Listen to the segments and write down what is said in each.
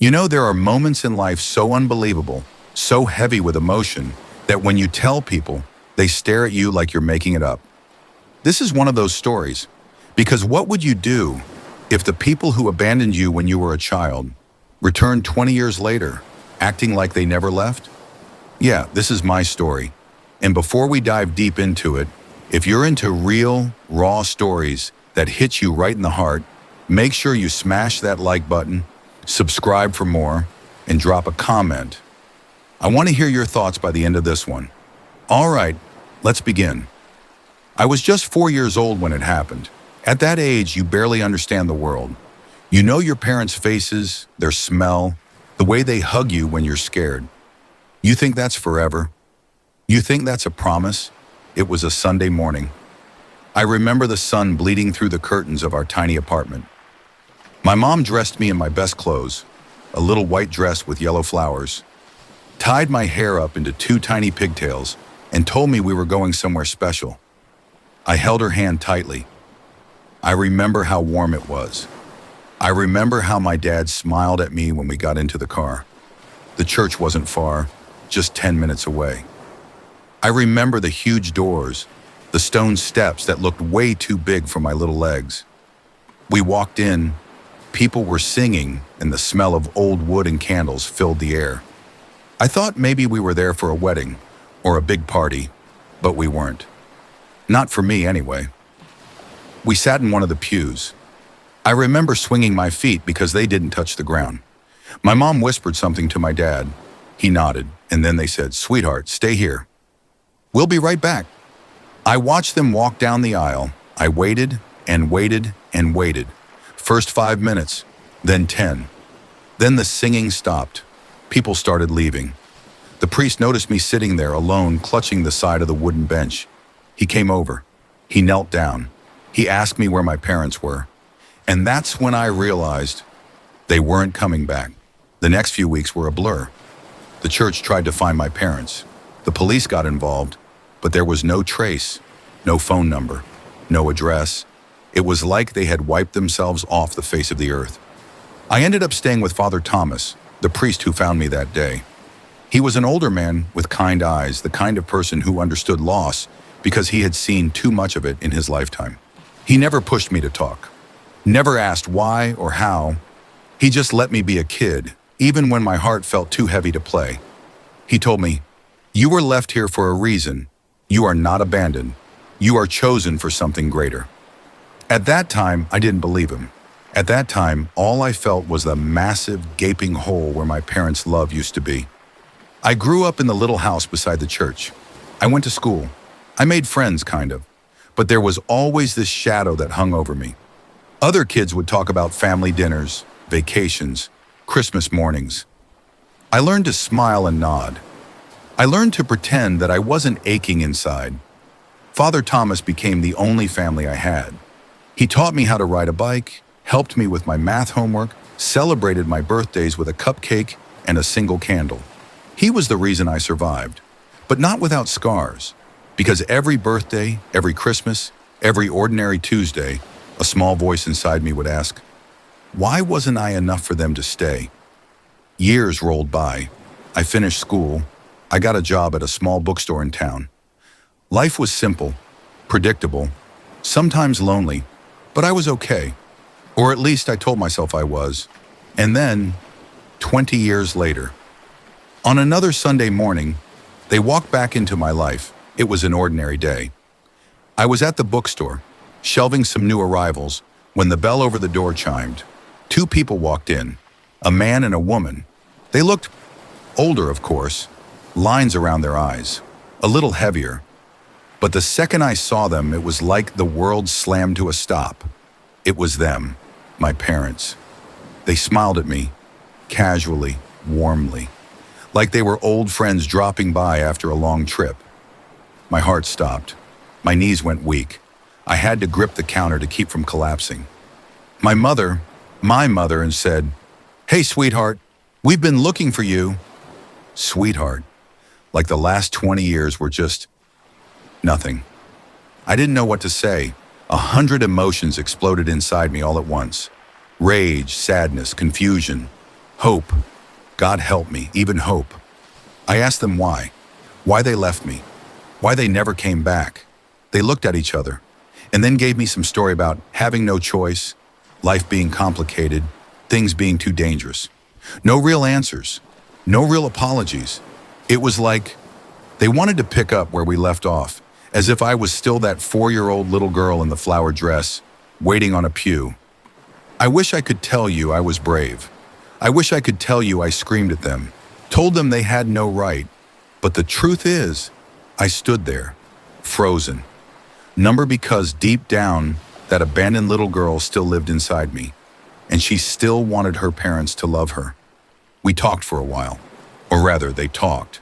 You know, there are moments in life so unbelievable, so heavy with emotion, that when you tell people, they stare at you like you're making it up. This is one of those stories. Because what would you do if the people who abandoned you when you were a child returned 20 years later, acting like they never left? Yeah, this is my story. And before we dive deep into it, if you're into real, raw stories that hit you right in the heart, make sure you smash that like button, subscribe for more, and drop a comment. I want to hear your thoughts by the end of this one. All right, let's begin. I was just 4 years old when it happened. At that age, you barely understand the world. You know your parents' faces, their smell, the way they hug you when you're scared. You think that's forever. You think that's a promise. It was a Sunday morning. I remember the sun bleeding through the curtains of our tiny apartment. My mom dressed me in my best clothes, a little white dress with yellow flowers, tied my hair up into two tiny pigtails, and told me we were going somewhere special. I held her hand tightly. I remember how warm it was. I remember how my dad smiled at me when we got into the car. The church wasn't far, just 10 minutes away. I remember the huge doors, the stone steps that looked way too big for my little legs. We walked in, people were singing, and the smell of old wood and candles filled the air. I thought maybe we were there for a wedding or a big party, but we weren't. Not for me, anyway. We sat in one of the pews. I remember swinging my feet because they didn't touch the ground. My mom whispered something to my dad. He nodded, and then they said, "Sweetheart, stay here. We'll be right back." I watched them walk down the aisle. I waited and waited and waited. First 5 minutes, then 10. Then the singing stopped. People started leaving. The priest noticed me sitting there alone, clutching the side of the wooden bench. He came over. He knelt down. He asked me where my parents were. And that's when I realized they weren't coming back. The next few weeks were a blur. The church tried to find my parents. The police got involved, but there was no trace, no phone number, no address. It was like they had wiped themselves off the face of the earth. I ended up staying with Father Thomas, the priest who found me that day. He was an older man with kind eyes, the kind of person who understood loss because he had seen too much of it in his lifetime. He never pushed me to talk, never asked why or how. He just let me be a kid, even when my heart felt too heavy to play. He told me, "You were left here for a reason. You are not abandoned. You are chosen for something greater." At that time, I didn't believe him. At that time, all I felt was the massive, gaping hole where my parents' love used to be. I grew up in the little house beside the church. I went to school. I made friends, kind of. But there was always this shadow that hung over me. Other kids would talk about family dinners, vacations, Christmas mornings. I learned to smile and nod. I learned to pretend that I wasn't aching inside. Father Thomas became the only family I had. He taught me how to ride a bike, helped me with my math homework, celebrated my birthdays with a cupcake and a single candle. He was the reason I survived, but not without scars. Because every birthday, every Christmas, every ordinary Tuesday, a small voice inside me would ask, why wasn't I enough for them to stay? Years rolled by. I finished school. I got a job at a small bookstore in town. Life was simple, predictable, sometimes lonely, but I was okay. Or at least I told myself I was. And then, 20 years later, on another Sunday morning, they walked back into my life. It was an ordinary day. I was at the bookstore, shelving some new arrivals, when the bell over the door chimed. Two people walked in, a man and a woman. They looked older, of course, lines around their eyes, a little heavier. But the second I saw them, it was like the world slammed to a stop. It was them, my parents. They smiled at me, casually, warmly, like they were old friends dropping by after a long trip. My heart stopped. My knees went weak. I had to grip the counter to keep from collapsing. My mother, and said, "Hey, sweetheart, we've been looking for you." Sweetheart, like the last 20 years were just nothing. I didn't know what to say. 100 emotions exploded inside me all at once. Rage, sadness, confusion, Hope. God help me, even hope. I asked them why they left me, why they never came back. They looked at each other and then gave me some story about having no choice, life being complicated, things being too dangerous. No real answers, no real apologies. It was like they wanted to pick up where we left off, as if I was still that 4-year-old little girl in the flower dress, waiting on a pew. I wish I could tell you I was brave. I wish I could tell you I screamed at them, told them they had no right. But the truth is, I stood there, frozen. Number because deep down, that abandoned little girl still lived inside me, and she still wanted her parents to love her. We talked for a while, or rather, they talked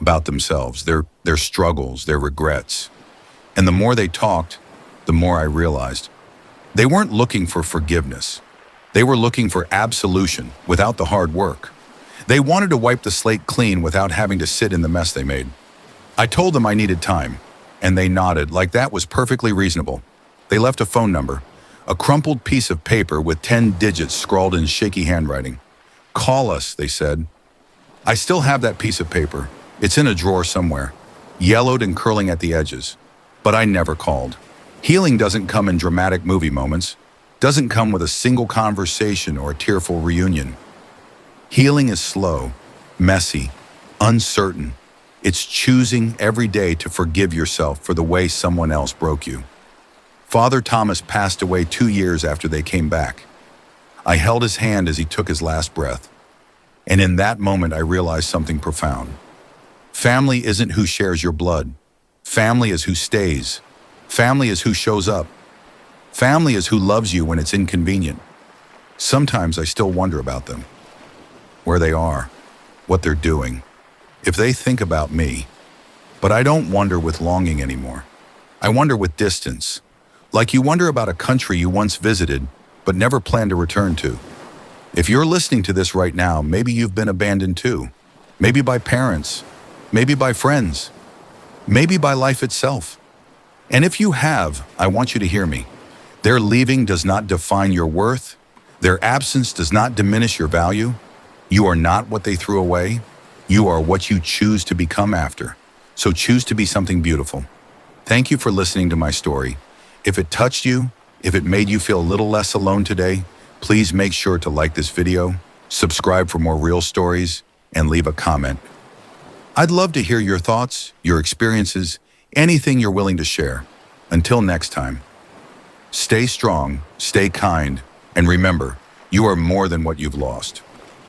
about themselves, their struggles, their regrets. And the more they talked, the more I realized they weren't looking for forgiveness. They were looking for absolution without the hard work. They wanted to wipe the slate clean without having to sit in the mess they made. I told them I needed time, and they nodded like that was perfectly reasonable. They left a phone number, a crumpled piece of paper with 10 digits scrawled in shaky handwriting. Call us, they said. I still have that piece of paper. It's in a drawer somewhere, yellowed and curling at the edges. But I never called. Healing doesn't come in dramatic movie moments, doesn't come with a single conversation or a tearful reunion. Healing is slow, messy, uncertain. It's choosing every day to forgive yourself for the way someone else broke you. Father Thomas passed away 2 years after they came back. I held his hand as he took his last breath. And in that moment, I realized something profound. Family isn't who shares your blood. Family is who stays. Family is who shows up. Family is who loves you when it's inconvenient. Sometimes I still wonder about them, where they are, what they're doing, if they think about me. But I don't wonder with longing anymore. I wonder with distance, like you wonder about a country you once visited but never planned to return to. If you're listening to this right now, maybe you've been abandoned too. Maybe by parents, maybe by friends, maybe by life itself. And if you have, I want you to hear me. Their leaving does not define your worth. Their absence does not diminish your value. You are not what they threw away. You are what you choose to become after. So choose to be something beautiful. Thank you for listening to my story. If it touched you, if it made you feel a little less alone today, please make sure to like this video, subscribe for more real stories, and leave a comment. I'd love to hear your thoughts, your experiences, anything you're willing to share. Until next time, stay strong, stay kind, and remember, you are more than what you've lost.